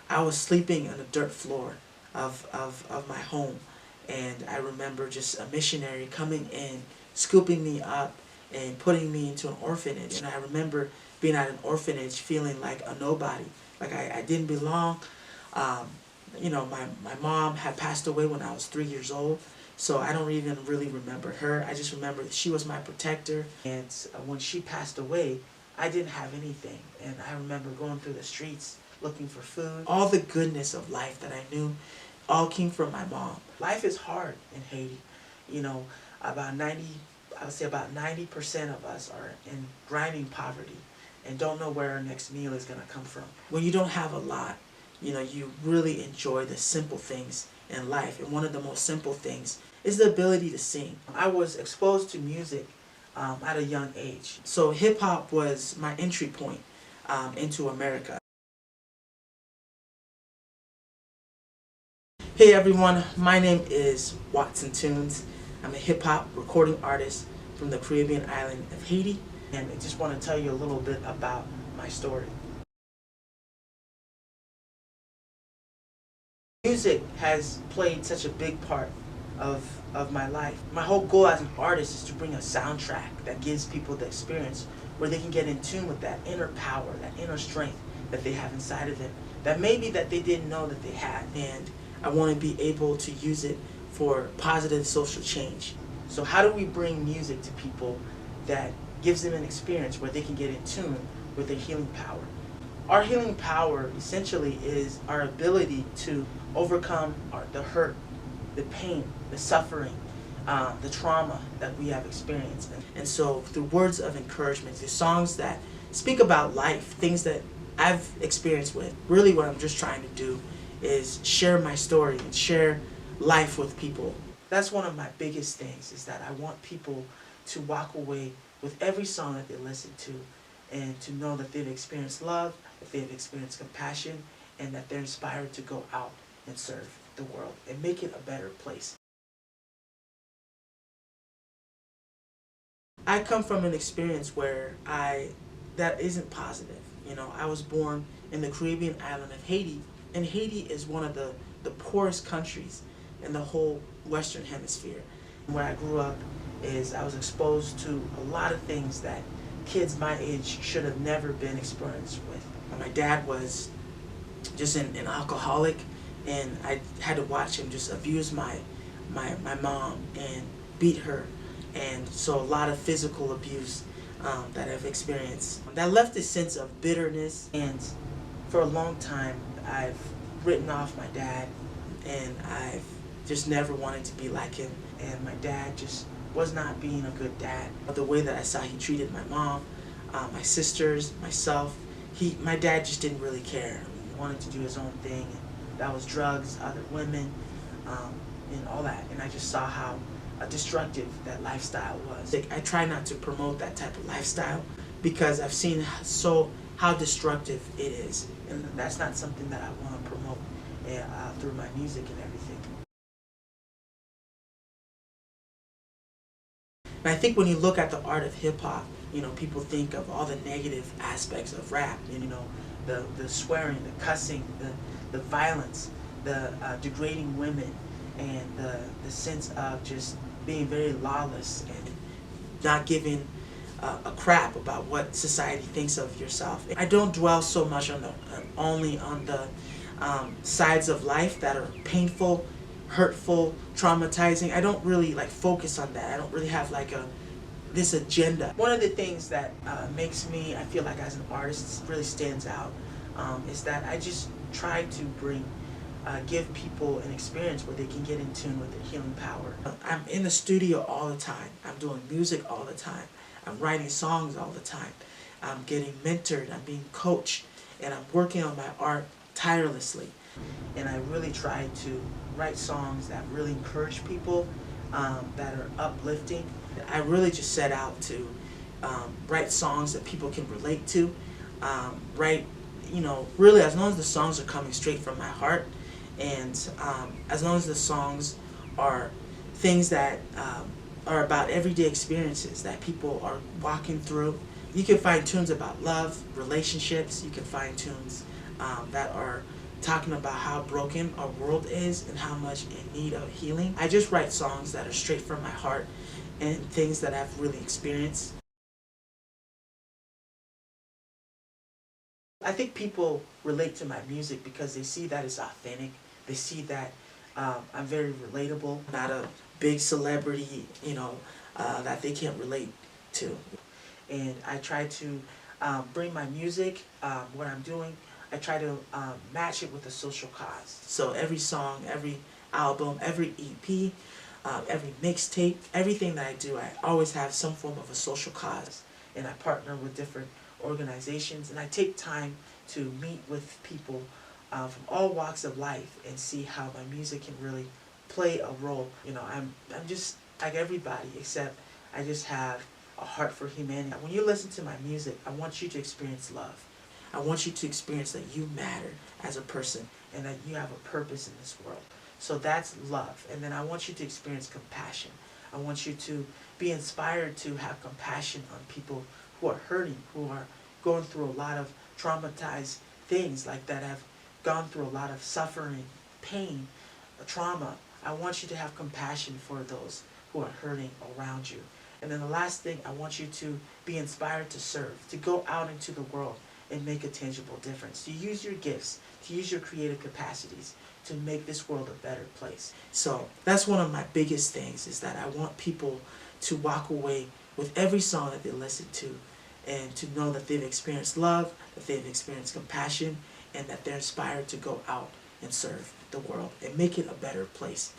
I was sleeping on the dirt floor of my home, and I remember just a missionary coming in, scooping me up, and putting me into an orphanage. And I remember being at an orphanage feeling like a nobody, like I didn't belong. Um, my mom had passed away when I was 3 years old, so I don't even really remember her. I just remember that she was my protector, and when she passed away, I didn't have anything. And I remember going through the streets looking for food. All the goodness of life that I knew all came from my mom. Life is hard in Haiti. You know, I would say about 90% of us are in grinding poverty and don't know where our next meal is going to come from. When you don't have a lot, you really enjoy the simple things in life. And one of the most simple things is the ability to sing. I was exposed to music at a young age. So hip-hop was my entry point into America. Hey everyone, my name is Watson Tunez. I'm a hip-hop recording artist from the Caribbean Island of Haiti, and I just want to tell you a little bit about my story. Music has played such a big part of my life. My whole goal as an artist is to bring a soundtrack that gives people the experience where they can get in tune with that inner power, that inner strength that they have inside of them, that maybe that they didn't know that they had. And I want to be able to use it for positive social change. So how do we bring music to people that gives them an experience where they can get in tune with their healing power? Our healing power essentially is our ability to overcome the hurt, the pain, the suffering, the trauma that we have experienced. And so through words of encouragement, through songs that speak about life, things that I've experienced with, really what I'm just trying to do is share my story and share life with people. That's one of my biggest things, is that I want people to walk away with every song that they listen to and to know that they've experienced love, that they've experienced compassion, and that they're inspired to go out and serve the world and make it a better place. I come from an experience where that isn't positive. I was born in the Caribbean island of Haiti, and Haiti is one of the poorest countries in the whole Western Hemisphere. Where I grew up is I was exposed to a lot of things that kids my age should have never been experienced with. My dad was just an alcoholic, and I had to watch him just abuse my mom and beat her. And so a lot of physical abuse that I've experienced. That left a sense of bitterness, and for a long time I've written off my dad, and I've just never wanted to be like him. And my dad just was not being a good dad. The way that I saw he treated my mom, my sisters, myself, my dad just didn't really care. He wanted to do his own thing, and that was drugs, other women, and all that. And I just saw how destructive that lifestyle was. I try not to promote that type of lifestyle because I've seen how destructive it is, and that's not something that I want to promote through my music and everything. And I think when you look at the art of hip-hop, people think of all the negative aspects of rap, the swearing, the cussing, the violence, the degrading women, and the sense of just being very lawless and not giving a crap about what society thinks of yourself. I don't dwell so much only on the sides of life that are painful, hurtful, traumatizing. I don't really focus on that. I don't really have this agenda. One of the things that makes me, I feel like as an artist, really stands out is that I just try to give people an experience where they can get in tune with their healing power. I'm in the studio all the time. I'm doing music all the time. I'm writing songs all the time. I'm getting mentored. I'm being coached. And I'm working on my art tirelessly. And I really try to write songs that really encourage people, that are uplifting. I really just set out to write songs that people can relate to. Really as long as the songs are coming straight from my heart, and as long as the songs are things that are about everyday experiences that people are walking through. You can find tunes about love, relationships. You can find tunes that are talking about how broken our world is and how much in need of healing. I just write songs that are straight from my heart and things that I've really experienced. I think people relate to my music because they see that it's authentic. They see that I'm very relatable, not a big celebrity, that they can't relate to. And I try to bring my music, what I'm doing, I try to match it with a social cause. So every song, every album, every EP, every mixtape, everything that I do, I always have some form of a social cause. And I partner with different organizations, and I take time to meet with people from all walks of life and see how my music can really play a role. I'm just like everybody, except I just have a heart for humanity. When you listen to my music, I want you to experience love. I want you to experience that you matter as a person and that you have a purpose in this world. So that's love. And then I want you to experience compassion. I want you to be inspired to have compassion on people who are hurting, who are going through a lot of traumatized things, like that have gone through a lot of suffering, pain, trauma. I want you to have compassion for those who are hurting around you. And then the last thing, I want you to be inspired to serve, to go out into the world and make a tangible difference, to use your gifts, to use your creative capacities to make this world a better place. So that's one of my biggest things, is that I want people to walk away with every song that they listen to and to know that they've experienced love, that they've experienced compassion, and that they're inspired to go out and serve the world and make it a better place.